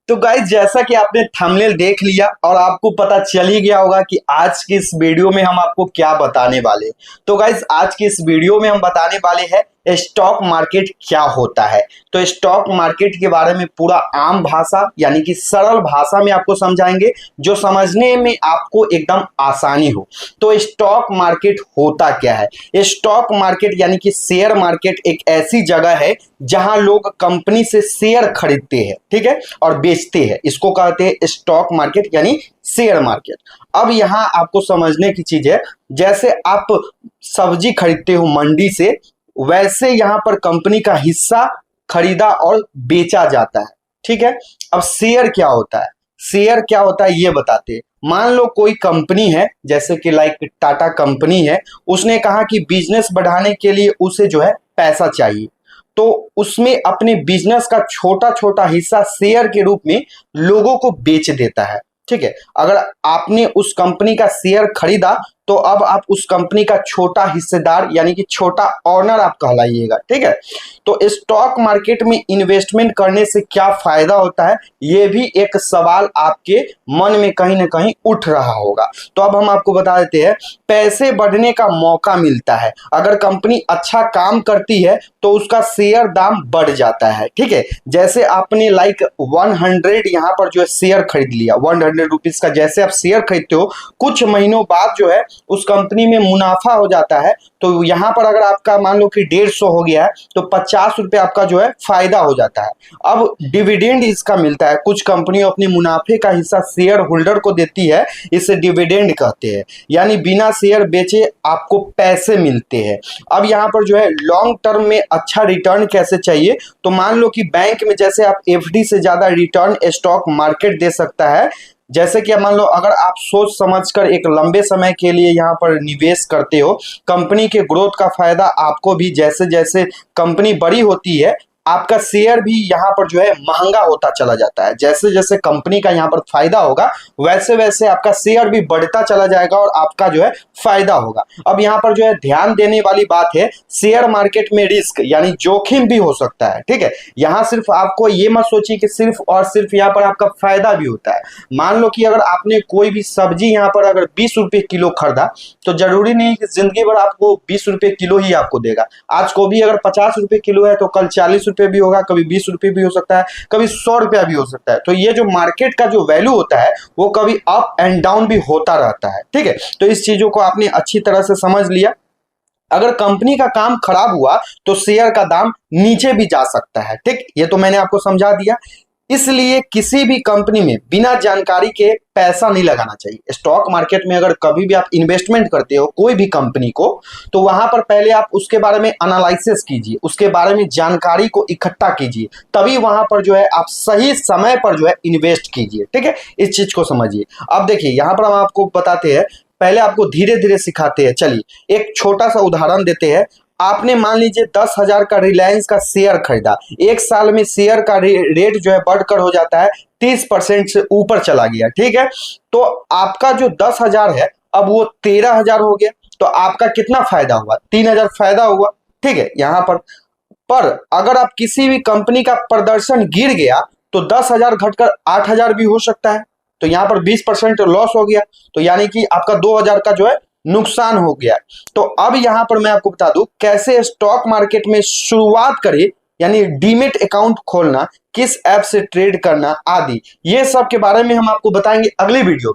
तो गाइस जैसा कि आपने थंबनेल देख लिया और आपको पता चल ही गया होगा कि आज की इस वीडियो में हम आपको क्या बताने वाले हैं। तो गाइस आज की इस वीडियो में हम बताने वाले हैं स्टॉक मार्केट क्या होता है। तो स्टॉक मार्केट के बारे में पूरा आम भाषा यानी कि सरल भाषा में आपको समझाएंगे जो समझने में आपको एकदम आसानी हो। तो स्टॉक मार्केट होता क्या है। स्टॉक मार्केट यानी कि शेयर मार्केट एक ऐसी जगह है जहां लोग कंपनी से शेयर खरीदते हैं, ठीक है, और बेचते हैं। इसको कहते हैं स्टॉक मार्केट यानी शेयर मार्केट। अब यहां आपको समझने की चीज है, जैसे आप सब्जी खरीदते हो मंडी से, वैसे यहां पर कंपनी का हिस्सा खरीदा और बेचा जाता है, ठीक है। अब शेयर क्या होता है, शेयर क्या होता है ये बताते हैं। मान लो कोई कंपनी है, जैसे कि लाइक टाटा कंपनी है, उसने कहा कि बिजनेस बढ़ाने के लिए उसे जो है पैसा चाहिए, तो उसमें अपने बिजनेस का छोटा छोटा हिस्सा शेयर के रूप में लोगों को बेच देता है, ठीक है। अगर आपने उस कंपनी का शेयर खरीदा तो अब आप उस कंपनी का छोटा हिस्सेदार यानी कि छोटा ऑनर आप कहलाइएगा, ठीक है। तो स्टॉक मार्केट में इन्वेस्टमेंट करने से क्या फायदा होता है, ये भी एक सवाल आपके मन में कहीं ना कहीं उठ रहा होगा। तो अब हम आपको बता देते हैं, पैसे बढ़ने का मौका मिलता है। अगर कंपनी अच्छा काम करती है तो उसका शेयर दाम बढ़ जाता है, ठीक है। जैसे आपने लाइक 100 यहाँ पर जो है शेयर खरीद लिया, 100 रुपीज का जैसे आप शेयर खरीदते हो, कुछ महीनों बाद जो है उस कंपनी में मुनाफा हो जाता है। तो यहाँ पर अगर आपका मान लो कि 150 हो गया है तो 50 रुपये आपका जो है फायदा हो जाता है। अब डिविडेंड इसका मिलता है, कुछ कंपनियों अपने मुनाफे का हिस्सा शेयर होल्डर को देती है, इसे डिविडेंड कहते हैं। यानी बिना शेयर बेचे आपको पैसे मिलते हैं। अब यहाँ पर जो है लॉन्ग टर्म में अच्छा रिटर्न कैसे चाहिए, तो मान लो कि बैंक में जैसे आप एफडी से ज्यादा रिटर्न स्टॉक मार्केट दे सकता है। जैसे कि मान लो अगर आप सोच समझकर एक लंबे समय के लिए यहाँ पर निवेश करते हो, कंपनी के ग्रोथ का फायदा आपको भी, जैसे जैसे कंपनी बड़ी होती है आपका शेयर भी यहाँ पर जो है महंगा होता चला जाता है। जैसे जैसे कंपनी का यहाँ पर फायदा होगा वैसे वैसे आपका शेयर भी बढ़ता चला जाएगा और आपका जो है फायदा होगा। अब यहाँ पर जो है ध्यान देने वाली बात है, शेयर मार्केट में रिस्क यानी जोखिम भी हो सकता है, ठीक है। यहाँ सिर्फ आपको ये मत सोचिए कि सिर्फ और सिर्फ यहाँ पर आपका फायदा भी होता है। मान लो कि अगर आपने कोई भी सब्जी यहाँ पर अगर 20 रुपए किलो खरीदा, तो जरूरी नहीं कि जिंदगी भर आपको 20 रुपए किलो ही आपको देगा। आज गोभी अगर 50 रुपए किलो है तो कल 40 रुपए भी होगा, कभी 20 रुपए भी हो सकता है, कभी 100 रुपया भी हो सकता है। तो ये जो मार्केट का जो वैल्यू होता है वो कभी अप एंड डाउन भी होता रहता है, ठीक है। तो इस चीजों को आपने अच्छी तरह से समझ लिया। अगर कंपनी का काम खराब हुआ तो शेयर का दाम नीचे भी जा सकता है, ठीक। ये तो मैंने आपको समझा दिया। इसलिए किसी भी कंपनी में बिना जानकारी के पैसा नहीं लगाना चाहिए। स्टॉक मार्केट में अगर कभी भी आप इन्वेस्टमेंट करते हो कोई भी कंपनी को, तो वहां पर पहले आप उसके बारे में एनालिसिस कीजिए, उसके बारे में जानकारी को इकट्ठा कीजिए, तभी वहां पर जो है आप सही समय पर जो है इन्वेस्ट कीजिए, ठीक है। इस चीज को समझिए। अब देखिए यहाँ पर हम आपको बताते हैं, पहले आपको धीरे धीरे सिखाते हैं। चलिए एक छोटा सा उदाहरण देते हैं। आपने मान लीजिए 10,000 का रिलायंस का शेयर खरीदा, एक साल में शेयर का रेट जो है बढ़कर हो जाता है 30% से ऊपर चला गया, ठीक है। तो आपका जो 10,000 है अब वो 13,000 हो गया, तो आपका कितना फायदा हुआ, 3,000 फायदा हुआ, ठीक है। यहाँ पर अगर आप किसी भी कंपनी का प्रदर्शन गिर गया तो 10,000 घटकर 8,000 भी हो सकता है, तो यहाँ पर 20% लॉस हो गया, तो यानी कि आपका 2,000 का जो है नुकसान हो गया। तो अब यहां पर मैं आपको बता दूं कैसे स्टॉक मार्केट में शुरुआत करें, यानी डीमेट अकाउंट खोलना, किस ऐप से ट्रेड करना आदि, ये सब के बारे में हम आपको बताएंगे अगली वीडियो।